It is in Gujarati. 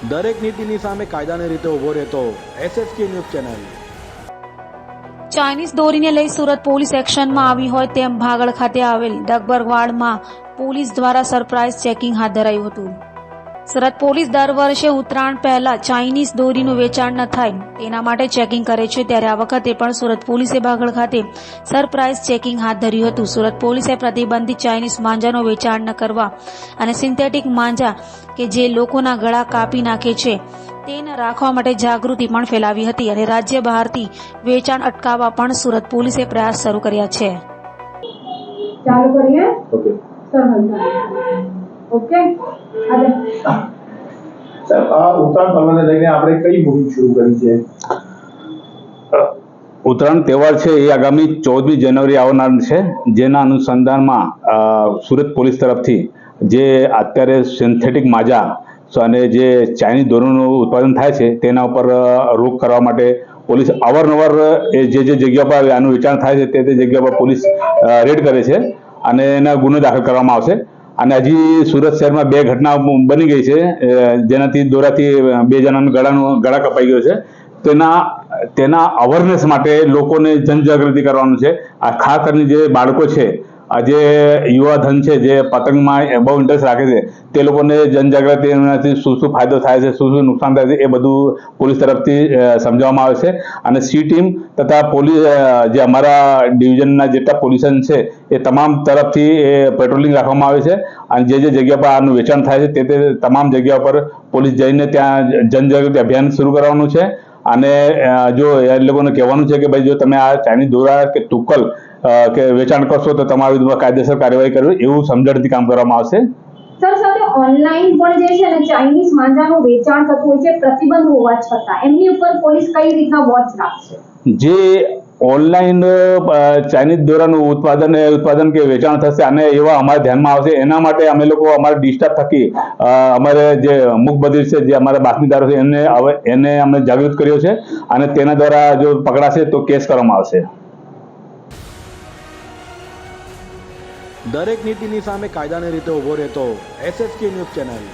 દરેક નીતિની સામે કાયદાની રીતે ઊભો રહેતો SSK ન્યૂઝ ચેનલ। ચાઇનીઝ દોરીને લઈ સુરત પોલીસ એક્શનમાં આવી હોય તેમ ભાગળ ખાતે આવેલ ડગબરવાડમાં પોલીસ દ્વારા સરપ્રાઇઝ ચેકિંગ હાથ ધરાયું હતું। સુરત પોલીસ દર વર્ષે ઉત્તરાયણ પહેલા ચાઇનીઝ દોરીનું વેચાણ ન થાય તેના માટે ચેકિંગ કરે છે, ત્યારે આ વખતે પણ સુરત પોલીસે ભાગળ ખાતે સરપ્રાઇઝ ચેકિંગ હાથ ધર્યું હતું। સુરત પોલીસે પ્રતિબંધિત ચાઇનીઝ માંજાનું વેચાણ ન કરવા અને સિન્થેટિક માંજા કે જે લોકોના ગળા કાપી નાખે છે તેને રાખવા માટે જાગૃતિ પણ ફેલાવી હતી અને રાજ્ય બહારથી વેચાણ અટકાવવા પણ સુરત પોલીસે પ્રયાસ શરૂ કર્યા છે। ચાલુ કરીએ ઓકે ઓકે સર આ ઉત્તરાયણ પર્વને લઈને આપણે કઈ મુહિમ શરૂ કરી છે? ઉત્તરાયણ તહેવાર છે એ આગામી 14મી જાન્યુઆરી આવનાર છે, જેના અનુસંધાનમાં સુરત પોલીસ તરફથી જે અત્યારે સિન્થેટિક માજા અને જે ચાઇનીઝ દોરીનું ઉત્પાદન થાય છે તેના ઉપર રોક કરવા માટે પોલીસ અવારનવાર જે જગ્યા પર આનું વેચાણ થાય છે તે જગ્યા પર પોલીસ રેડ કરે છે અને એના ગુનો દાખલ કરવામાં આવશે। અને હજી સુરત શહેરમાં 2 ઘટના બની ગઈ છે, જેનાથી દોરાથી 2 જણાનું ગળા કપાઈ ગયો છે। તેના અવેરનેસ માટે લોકોને જનજાગૃતિ કરવાનું છે। આ ખાસ કરીને જે બાળકો છે, આ જે યુવા ધન છે જે પતંગમાં બહુ ઇન્ટરેસ્ટ રાખે છે, તે લોકોને જનજાગૃતિ એનાથી શું ફાયદો થાય છે, શું નુકસાન થાય છે એ બધું પોલીસ તરફથી સમજાવવામાં આવે છે। અને સી ટીમ તથા પોલીસ જે અમારા ડિવિઝનના જેટલા પોલીસન છે એ તમામ તરફથી એ પેટ્રોલિંગ રાખવામાં આવે છે અને જે જગ્યા પર આનું વેચાણ થાય છે તે તમામ જગ્યા પર પોલીસ જઈને ત્યાં જનજાગૃતિ અભિયાન શરૂ કરવાનું છે। અને જો એ લોકોને કહેવાનું છે કે ભાઈ જો તમે આ ચાઇનીઝ દોરા કે તુક્કલ કે વેચાણ કરશો તો તમારા વિરુદ્ધ કાયદેસર કાર્યવાહી કરવી, એવું સમજણથી કામ કરવામાં આવશે। સર, સાથે ઓનલાઈન પણ જે છે ને ચાઇનીઝ માંજાનું વેચાણ થતું હોય છે, પ્રતિબંધ હોવા છતાં એમની ઉપર પોલીસ કઈ રીતના વોચ રાખશે? જે ઓનલાઈન ચાઇનીઝ દોરાનું ઉત્પાદન કે વેચાણ થશે અને એવા અમારા ધ્યાનમાં આવશે, એના માટે અમે લોકો અમારા ડિસ્ટાફ થકી અમારે જે મુખ્ય બધિર છે, જે અમારા બાતમીદારો છે એને અમે જાગૃત કર્યો છે અને તેના દ્વારા જો પકડાશે તો કેસ કરવામાં આવશે। દરેક નીતિની સામે કાયદાની રીતે ઊભો રહેતો SSK ન્યૂઝ ચેનલ।